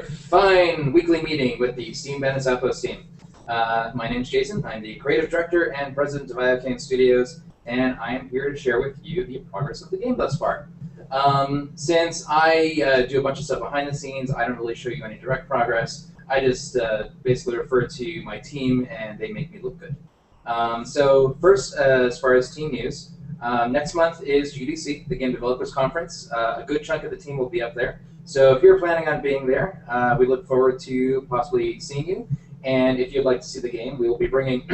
Fine weekly meeting with the Steam Bandits Outpost team. My name is Jason. I'm the creative director and president of IOCane Studios, and I am here to share with you the progress of the game thus far. Since I do a bunch of stuff behind the scenes, I don't really show you any direct progress. I just basically refer to my team, and they make me look good. So first, as far as team news, next month is GDC, the Game Developers Conference. A good chunk of the team will be up there. So if you're planning on being there, we look forward to possibly seeing you. And if you'd like to see the game, we will be bringing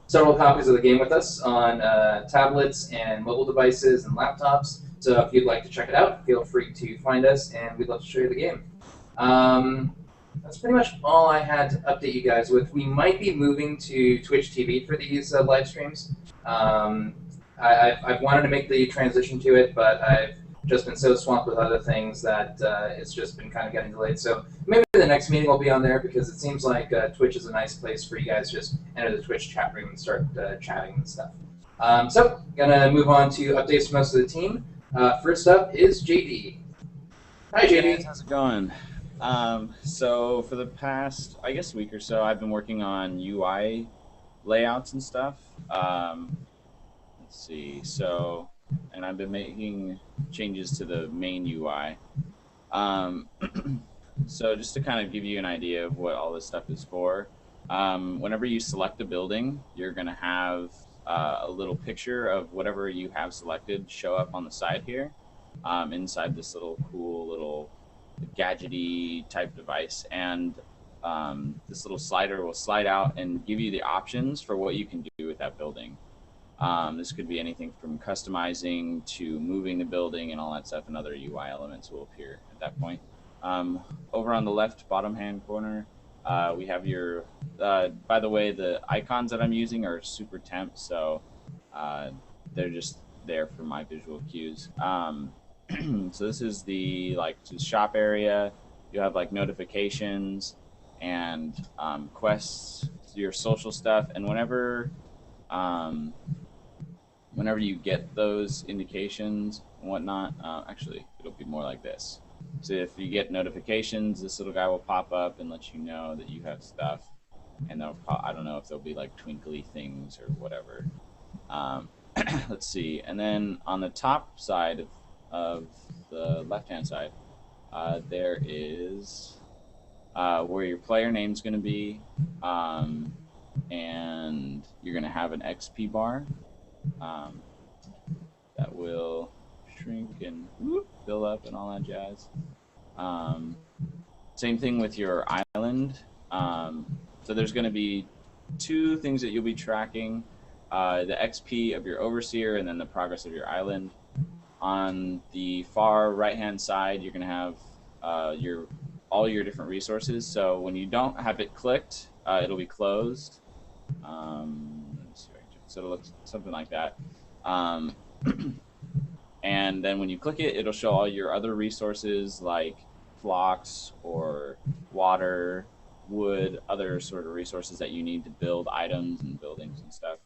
several copies of the game with us on tablets and mobile devices and laptops. So if you'd like to check it out, feel free to find us, and we'd love to show you the game. That's pretty much all I had to update you guys with. We might be moving to Twitch TV for these live streams. I've wanted to make the transition to it, but I've just been so swamped with other things that it's just been kind of getting delayed. So maybe the next meeting will be on there, because it seems like Twitch is a nice place for you guys to just enter the Twitch chat room and start chatting and stuff. So gonna move on to updates from most of the team. First up is JD. Hi, JD. Hey, how's it going? So for the past, I guess, week or so, I've been working on UI layouts and stuff. Let's see. And I've been making changes to the main UI. So just to kind of give you an idea of what all this stuff is for, whenever you select a building, you're going to have a little picture of whatever you have selected show up on the side here, inside this little cool little gadgety type device. And this little slider will slide out and give you the options for what you can do with that building. This could be anything from customizing to moving the building and all that stuff, and other UI elements will appear at that point. Over on the left bottom hand corner, we have your, by the way, the icons that I'm using are super temp, so they're just there for my visual cues. So this is the shop area. You have like notifications and quests, your social stuff, and whenever you get those indications and whatnot, actually, it'll be more like this. So if you get notifications, this little guy will pop up and let you know that you have stuff. And I don't know if there'll be like twinkly things or whatever. Let's see. And then on the top side of the left-hand side, there is where your player name's going to be. And you're going to have an XP bar that will shrink and fill up and all that jazz. Same thing with your island. So there's going to be two things that you'll be tracking, the XP of your overseer and then the progress of your island. On the far right-hand side, you're going to have all your different resources. So when you don't have it clicked, it'll be closed. So it'll look something like that. And then when you click it, it'll show all your other resources like flocks or water, wood, other sort of resources that you need to build items and buildings and stuff.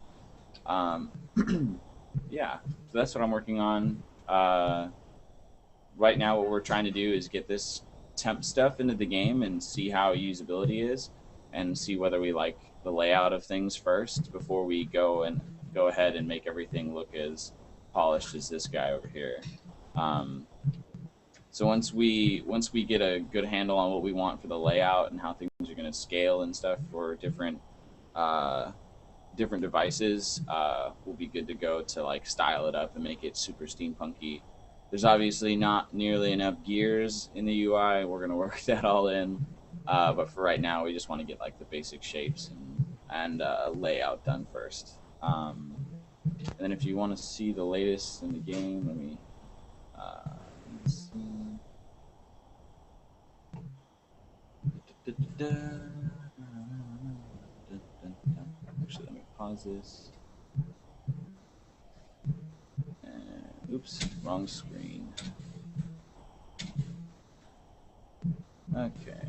Yeah, so that's what I'm working on. Right now what we're trying to do is get this temp stuff into the game and see how usability is, and see whether we like the layout of things first before we go ahead and make everything look as polished as this guy over here. So once we get a good handle on what we want for the layout and how things are going to scale and stuff for different devices, we'll be good to go to like style it up and make it super steampunky. There's obviously not nearly enough gears in the UI. We're going to work that all in. But for right now, we just want to get like the basic shapes and layout done first. And then if you want to see the latest in the game, let me see. Actually, let me pause this. Oops, wrong screen. Okay.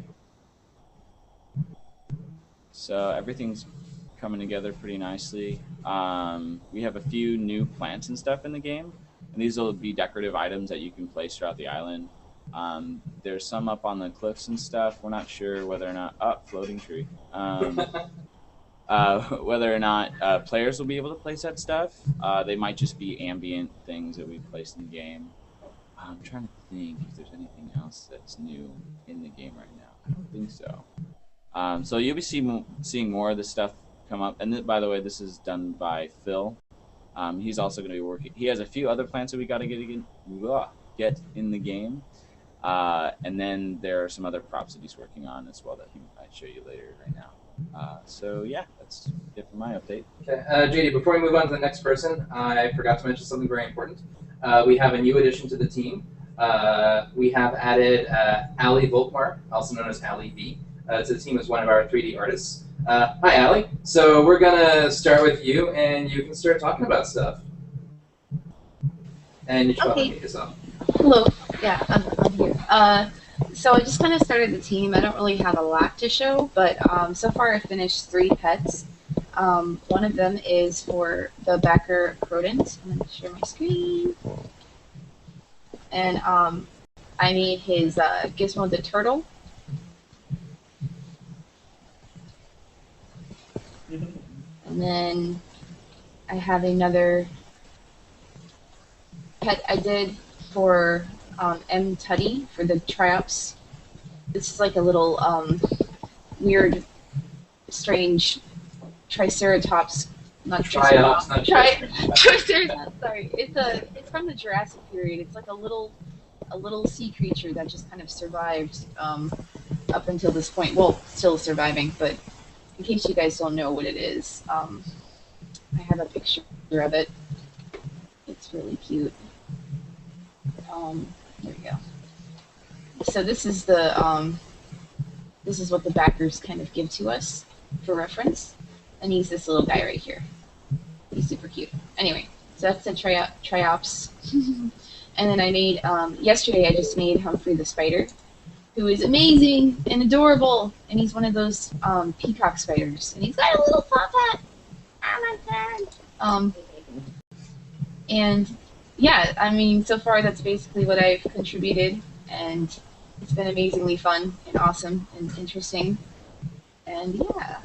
So everything's coming together pretty nicely. We have a few new plants and stuff in the game, and these will be decorative items that you can place throughout the island. There's some up on the cliffs and stuff. We're not sure whether or not floating tree. Whether or not players will be able to place that stuff. They might just be ambient things that we've placed in the game. I'm trying to think if there's anything else that's new in the game right now. I don't think so. So you'll be seeing more of this stuff come up. And by the way, this is done by Phil. He's also going to be working. He has a few other plants that we got to get in the game. And then there are some other props that he's working on as well that he might show you later right now. So yeah, that's it for my update. Okay, JD, before we move on to the next person, I forgot to mention something very important. We have a new addition to the team. We have added Ali Volkmar, also known as Ali V, to the team as one of our 3D artists. Hi, Ali. So we're going to start with you, and you can start talking about stuff. And you should probably meet yourself. Hello. Yeah, I'm here. So I just kind of started the team. I don't really have a lot to show, but so far I've finished 3 pets. One of them is for the Backer rodent. I'm going to share my screen. And I made his Gizmo the turtle. And then I have another pet I did for M. Tuddy for the Triops. This is like a little weird, strange Triceratops. Not Triops, not Triceratops. Sorry, it's from the Jurassic period. It's like a little sea creature that just kind of survived up until this point. Well, still surviving, but in case you guys don't know what it is, I have a picture of it. It's really cute. There we go. So this is the this is what the backers kind of give to us for reference, and he's this little guy right here. He's super cute. Anyway, so that's the Triops. And then I made yesterday. I just made Humphrey the spider, who is amazing and adorable, and he's one of those peacock spiders, and he's got a little top hat. Oh my god. And yeah, I mean, so far that's basically what I've contributed, and it's been amazingly fun and awesome and interesting. And yeah.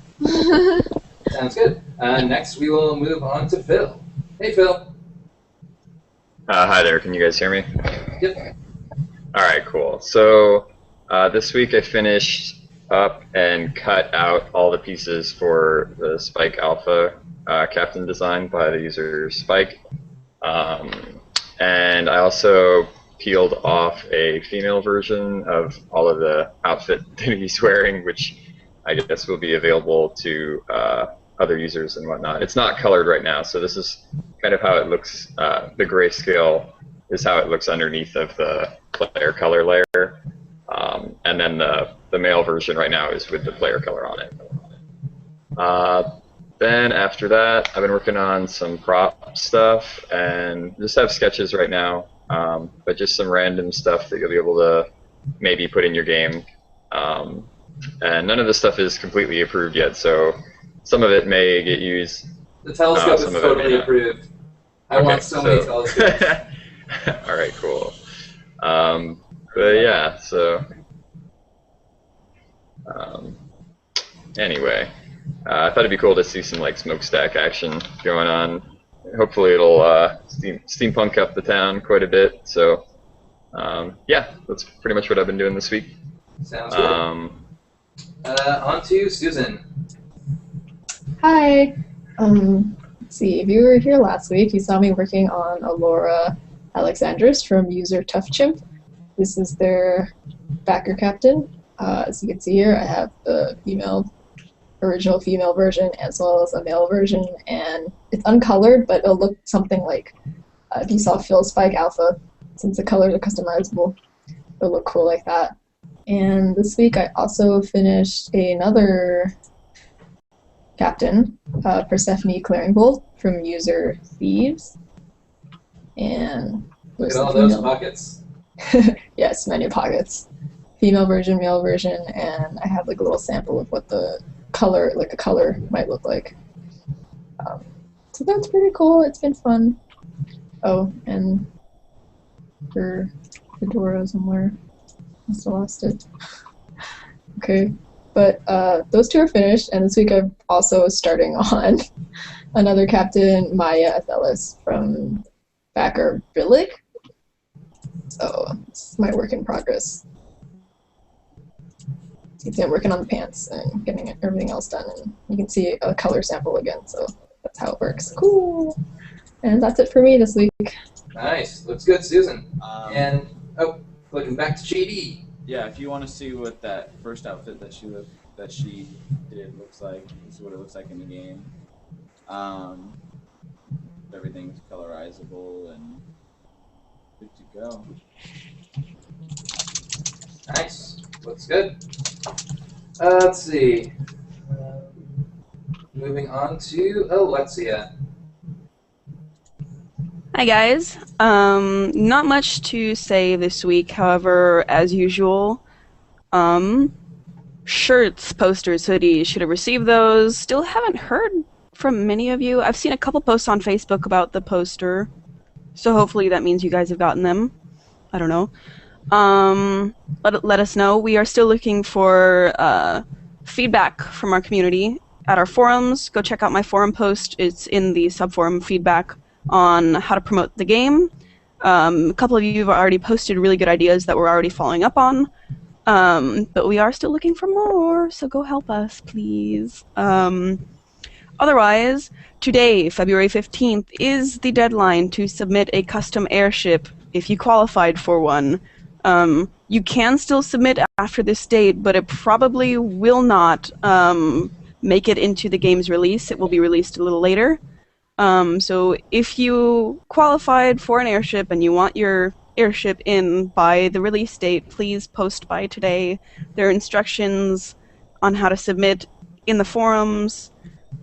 Sounds good. Next, we will move on to Phil. Hey, Phil. Hi there. Can you guys hear me? Yep. All right, cool. So this week I finished up and cut out all the pieces for the Spike Alpha captain design by the user Spike. And I also peeled off a female version of all of the outfit that he's wearing, which I guess will be available to other users and whatnot. It's not colored right now, so this is kind of how it looks. The grayscale is how it looks underneath of the player color layer. And then the male version right now is with the player color on it. Then after that, I've been working on some prop stuff and just have sketches right now, but just some random stuff that you'll be able to maybe put in your game. And none of this stuff is completely approved yet, so some of it may get used. The telescope is totally approved. I want so many telescopes. All right, cool. But yeah, so anyway. I thought it'd be cool to see some like smokestack action going on. Hopefully it'll steampunk up the town quite a bit. So yeah, that's pretty much what I've been doing this week. Sounds good. On to Susan. Hi. Let's see, if you were here last week, you saw me working on Alora Alexandris from user Tough Chimp. This is their backer captain. As you can see here, I have the original female version as well as a male version, and it's uncolored, but it'll look something like if you saw Phil's Spike Alpha, since the colors are customizable, it'll look cool like that. And this week I also finished another captain, Persephone Clearingbolt from user Thieves. And look at all those pockets. Yes, many pockets. Female version, male version, and I have like a little sample of what the color, like a color, might look like. So that's pretty cool. It's been fun. Oh, and for Fedora somewhere. Must have lost it. Okay, but those two are finished, and this week I'm also starting on another captain, Maya Athelis from Backer Billig. So it's my work in progress. You can see I'm working on the pants and getting everything else done, and you can see a color sample again, so that's how it works. Cool! And that's it for me this week. Nice. Looks good, Susan. And, oh, looking back to JD. Yeah, if you want to see what that first outfit that she did looks like, this is what it looks like in the game. Everything's colorizable and good to go. Nice. Looks good. Let's see. Moving on to Alexia. Hi guys. Not much to say this week. However, as usual, shirts, posters, hoodies, should have received those. Still haven't heard from many of you. I've seen a couple posts on Facebook about the poster, so hopefully that means you guys have gotten them. I don't know. Let us know. We are still looking for feedback from our community at our forums. Go check out my forum post. It's in the subforum feedback on how to promote the game. A couple of you have already posted really good ideas that we're already following up on. But we are still looking for more, so go help us, please. Otherwise, today, February 15th, is the deadline to submit a custom airship if you qualified for one. You can still submit after this date, but it probably will not make it into the game's release. It will be released a little later. So if you qualified for an airship and you want your airship in by the release date, please post by today. There are instructions on how to submit in the forums.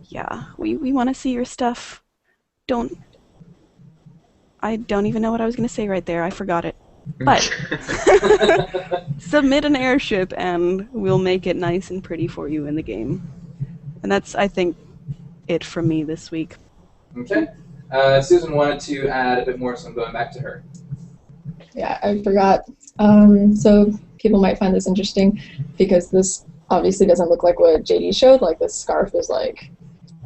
Yeah, we want to see your stuff. I don't even know what I was going to say right there. I forgot it. But submit an airship and we'll make it nice and pretty for you in the game. And that's, I think, it from me this week. Okay. Susan wanted to add a bit more, so I'm going back to her. Yeah, I forgot. So people might find this interesting because this obviously doesn't look like what JD showed. Like this scarf is like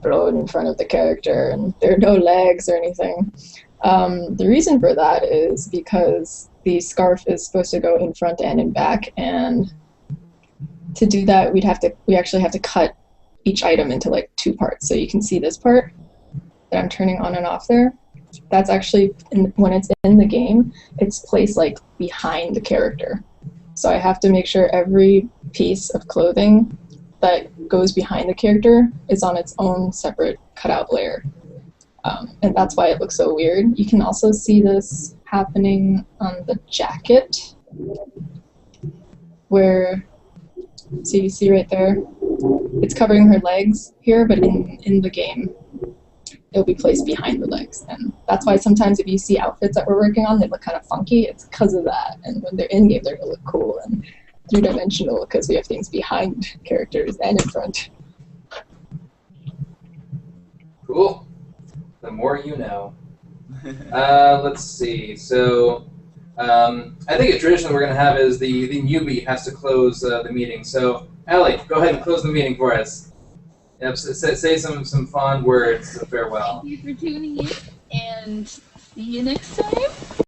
thrown in front of the character and there are no legs or anything. The reason for that is because the scarf is supposed to go in front and in back, and to do that we actually have to cut each item into like two parts. So you can see this part that I'm turning on and off there. That's actually, when it's in the game, it's placed like behind the character. So I have to make sure every piece of clothing that goes behind the character is on its own separate cutout layer. And that's why it looks so weird. You can also see this happening on the jacket, where, so you see right there, it's covering her legs here, but in the game, it'll be placed behind the legs. And that's why sometimes if you see outfits that we're working on, they look kind of funky, it's because of that. And when they're in-game, they're going to look cool and three-dimensional because we have things behind characters and in front. Cool. The more you know. Let's see. So, I think a tradition we're going to have is the newbie has to close the meeting. So, Allie, go ahead and close the meeting for us. Yep, say some fond words of farewell. Thank you for tuning in, and see you next time.